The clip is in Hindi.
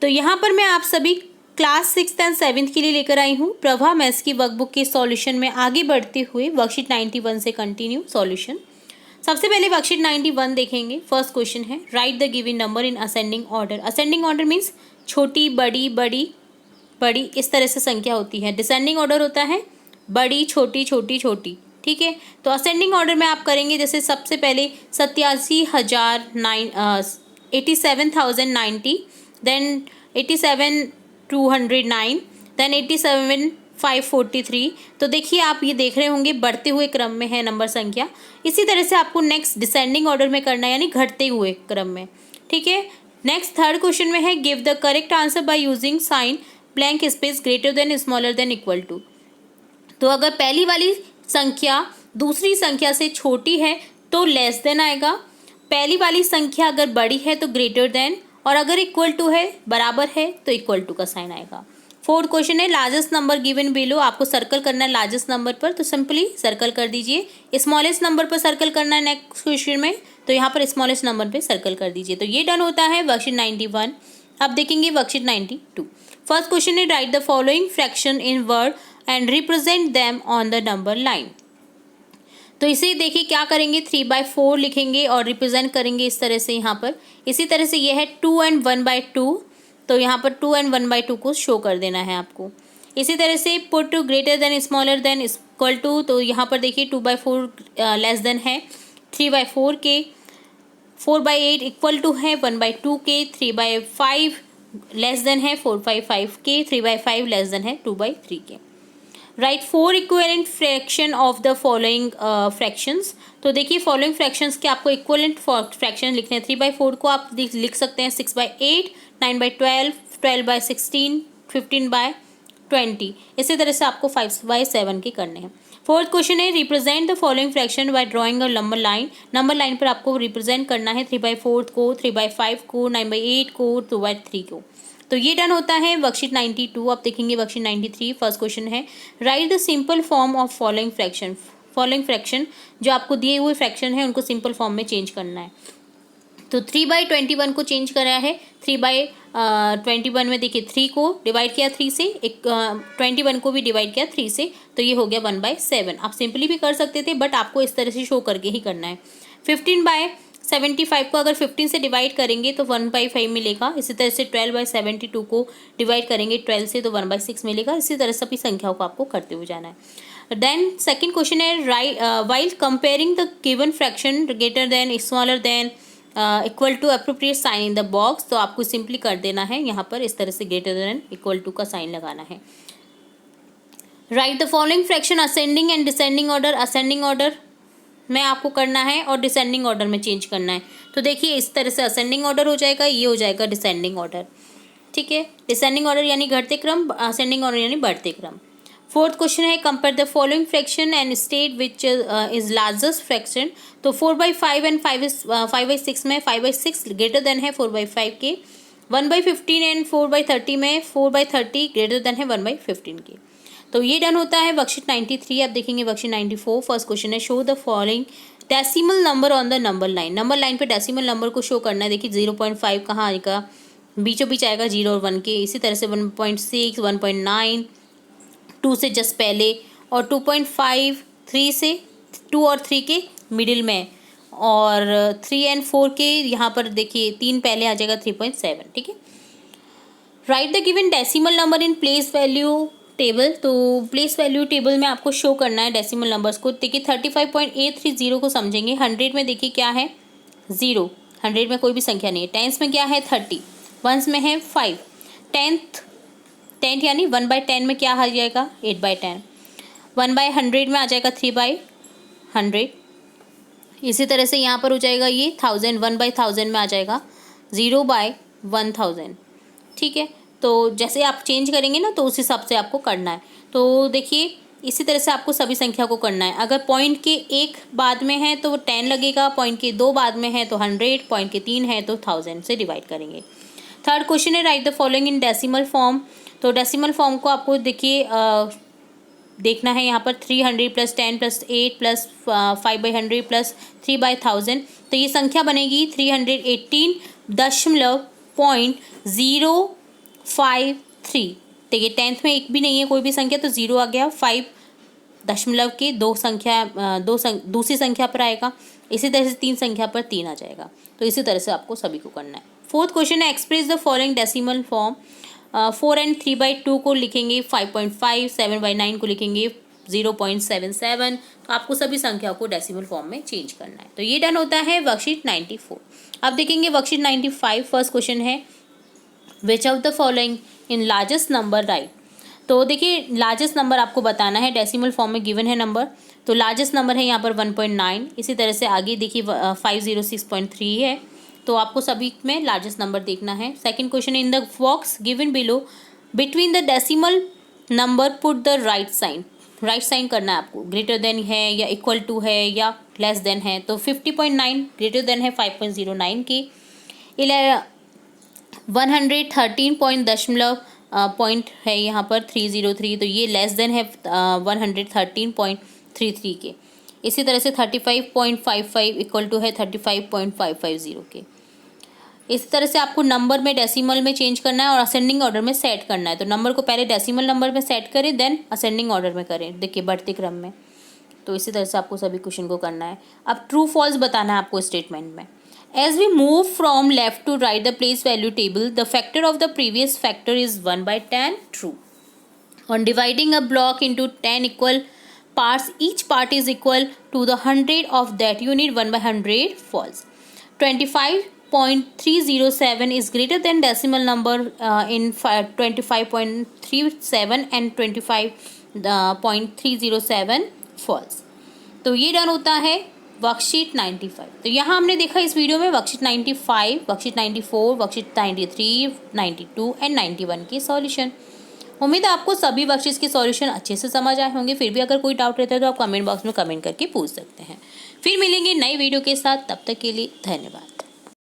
तो यहाँ पर मैं आप सभी क्लास 6th एंड 7th के लिए लेकर आई हूँ प्रभा मैथ्स की वर्कबुक के सॉल्यूशन में आगे बढ़ते हुए वर्कशीट 91 से कंटिन्यू सॉल्यूशन। सबसे पहले वर्कशीट 91 देखेंगे। फर्स्ट क्वेश्चन है right the given number in ascending order. Ascending order means छोटी बड़ी बड़ी बड़ी इस तरह से संख्या होती है। डिसेंडिंग ऑर्डर होता है बड़ी छोटी छोटी छोटी, ठीक है। तो असेंडिंग ऑर्डर में आप करेंगे जैसे सबसे पहले 87,090, देन 87,209, देन 87,543। तो देखिए आप ये देख रहे होंगे बढ़ते हुए क्रम में है नंबर संख्या। इसी तरह से आपको नेक्स्ट डिसेंडिंग ऑर्डर में करना है यानी घटते हुए क्रम में, ठीक है। नेक्स्ट थर्ड क्वेश्चन में है give the correct answer by using sign blank space greater than smaller than equal to. तो अगर पहली वाली संख्या दूसरी संख्या से छोटी है तो लेस देन आएगा, पहली वाली संख्या अगर बड़ी है तो ग्रेटर देन, और अगर इक्वल टू है बराबर है तो इक्वल टू का साइन आएगा। फोर्थ क्वेश्चन है लार्जेस्ट नंबर गिवन बिलो। आपको सर्कल करना है लार्जेस्ट नंबर पर, तो सिंपली सर्कल कर दीजिए। स्मॉलेस्ट नंबर पर सर्कल करना है नेक्स्ट क्वेश्चन में, तो यहाँ पर स्मॉलेस्ट नंबर पे सर्कल कर दीजिए। तो ये डन होता है वर्कशीट 91। अब देखेंगे वर्कशीट 92। फर्स्ट क्वेश्चन है right the following fraction in word and represent them on the number line. तो इसे देखिए क्या करेंगे 3/4 लिखेंगे और रिप्रेजेंट करेंगे इस तरह से यहाँ पर। इसी तरह से ये है 2 and 1/2, तो यहाँ पर 2 and 1/2 को शो कर देना है आपको। इसी तरह से put greater than smaller than equal to, तो यहाँ पर देखिए 2/4 लेस देन है 3/4 के, 4/8 इक्वल टू है 1/2 के, 3/5 लेस देन है 4/5 के, 3/5 लेस देन है 2/3 के। Right 4 equivalent fraction of the following fractions. तो देखिए फॉलोइंग फ्रैक्शंस के आपको इक्विवेलेंट फ्रैक्शन लिखने हैं। 3/4 को आप लिख सकते हैं 6/8, 9/12, 12/16, 15/20। इसी तरह से आपको 5/7 के करने हैं। फोर्थ क्वेश्चन है represent the following fraction by drawing a number line. Number line पर आपको रिप्रेजेंट करना है 3/4 को, 3/5 को, 9/8 को, 2/3 को। तो ये डन होता है वर्कशीट 92। अब देखेंगे वर्कशीट 93। फर्स्ट क्वेश्चन है right the simple form of following fraction. Following fraction जो आपको दिए हुए फ्रैक्शन है उनको सिंपल फॉर्म में चेंज करना है। तो 3/21 को चेंज करा है। 3/21 में देखिए 3 को डिवाइड किया 3 से, 21 को भी डिवाइड किया 3 से, तो ये हो गया 1/7। आप सिंपली भी कर सकते थे बट आपको इस तरह से शो करके ही करना है। 15/75 को अगर 15 से डिवाइड करेंगे तो 1/5 मिलेगा। इसी तरह से 12/72 को डिवाइड करेंगे 12 से तो 1/6 मिलेगा। इसी तरह सभी संख्याओं को आपको करते हुए जाना है। देन सेकंड क्वेश्चन है right while comparing the given fraction greater than smaller than equal to appropriate sign in the box. तो आपको सिंपली कर देना है यहाँ पर इस तरह से ग्रेटर देन इक्वल टू का साइन लगाना है। Right the following fraction ascending and descending order. Ascending order में आपको करना है और डिसेंडिंग ऑर्डर में चेंज करना है। तो देखिए इस तरह से असेंडिंग ऑर्डर हो जाएगा, ये हो जाएगा डिसेंडिंग ऑर्डर, ठीक है। डिसेंडिंग ऑर्डर यानी घटते क्रम, असेंडिंग ऑर्डर यानी बढ़ते क्रम। फोर्थ क्वेश्चन है compare the following fraction and state which is largest fraction. तो 4/5 एंड 5/6 में 5/6 ग्रेटर देन है 4/5 के। 1/15 एंड 4/30 में 4/30 ग्रेटर देन है 1/15 के। तो ये डन होता है वर्कशीट 93। अब देखेंगे वर्कशीट 94। फर्स्ट क्वेश्चन है show the following decimal number on the number line. Number line पे डेसिमल नंबर को शो करना है। देखिए 0.5 कहाँ आएगा, बीचों बीच आएगा 0 और 1 के। इसी तरह से 1.6, 1.9, 2 से जस्ट पहले, और 2.5 3 से 2 और 3 के मिडिल में, और 3 and 4 के यहाँ पर देखिए 3 पहले आ जाएगा 3.7, ठीक है। Right the given decimal number in place value table. तो प्लेस वैल्यू टेबल में आपको शो करना है डेसिमल नंबर्स को। देखिए 35.830 को समझेंगे। 100 में देखिए क्या है 0, 100 में कोई भी संख्या नहीं है। टेंस में क्या है 30, वंस में है 5, टेंथ यानी 1/10 में क्या आ जाएगा 8/10, 1/100 में आ जाएगा 3/100। इसी तरह से यहाँ पर हो जाएगा ये 1000, 1/1000 में आ जाएगा 0/1000, ठीक है। तो जैसे आप चेंज करेंगे ना तो उस हिसाब से आपको करना है। तो देखिए इसी तरह से आपको सभी संख्या को करना है। अगर पॉइंट के 1 बाद में है तो 10 लगेगा, पॉइंट के 2 बाद में है तो 100, पॉइंट के 3 है तो 1000 से डिवाइड करेंगे। थर्ड क्वेश्चन है right the following in decimal form. तो डेसिमल फॉर्म को आपको देखिए देखना है यहाँ पर 300 + 10 + 8 + 5/100 + 3/1000। तो ये संख्या बनेगी 318.0 5.3। देखिए 10th में एक भी नहीं है कोई भी संख्या, तो 0 आ गया। 5 दशमलव के दो संख्या दूसरी संख्या पर आएगा। इसी तरह से 3 संख्या पर 3 आ जाएगा। तो इसी तरह से आपको सभी को करना है। फोर्थ क्वेश्चन है, express the following decimal form. 4 and 3/2 को लिखेंगे 5.5, 7/9 को लिखेंगे 0.77। तो आपको सभी संख्याओं को डेसिमल फॉर्म में चेंज करना है। तो ये डन होता है वर्कशीट 94। अब देखेंगे वर्कशीट 95। फर्स्ट क्वेश्चन है, which of the following in largest number right. तो देखिए लार्जेस्ट नंबर आपको बताना है, डेसिमल फॉर्म में गिवन है नंबर। तो लार्जेस्ट नंबर है यहाँ पर 1.9। इसी तरह से आगे देखिए 506.3 है। तो आपको सभी में लार्जेस्ट नंबर देखना है। Second question, in the box given below between the decimal number put the right sign. Right sign करना है आपको, ग्रेटर देन है या इक्वल टू है या लेस देन है। तो 50.9 ग्रेटर देन है 5.09 के। 113 पॉइंट है यहाँ पर 303, तो ये लेस देन है 113.33 के। इसी तरह से 35.55 इक्वल टू है 35.550 के। इसी तरह से आपको नंबर में डेसिमल में चेंज करना है और असेंडिंग ऑर्डर में सेट करना है। तो नंबर को पहले डेसिमल नंबर में सेट करें, देन असेंडिंग ऑर्डर में करें, देखिए बढ़ते क्रम में। तो इसी तरह से आपको सभी क्वेश्चन को करना है। अब ट्रू फॉल्स बताना है आपको स्टेटमेंट में। As we move from left to right the place value table, the factor of the previous factor is 1/10, true. On dividing a block into 10 equal parts, each part is equal to the 100 of that unit, 1/100, false. 25.307 is greater than decimal number in 25.37 and 25.307, false. तो ये डन होता है वर्कशीट 95। तो यहाँ हमने देखा इस वीडियो में वर्कशीट 95, वर्कशीट 94, वर्कशीट 93, 92 एंड 91 के सॉल्यूशन। उम्मीद है आपको सभी वर्कशीट्स के सॉल्यूशन अच्छे से समझ आए होंगे। फिर भी अगर कोई डाउट रहता है तो आप कमेंट बॉक्स में कमेंट करके पूछ सकते हैं। फिर मिलेंगे नई वीडियो के साथ, तब तक के लिए धन्यवाद।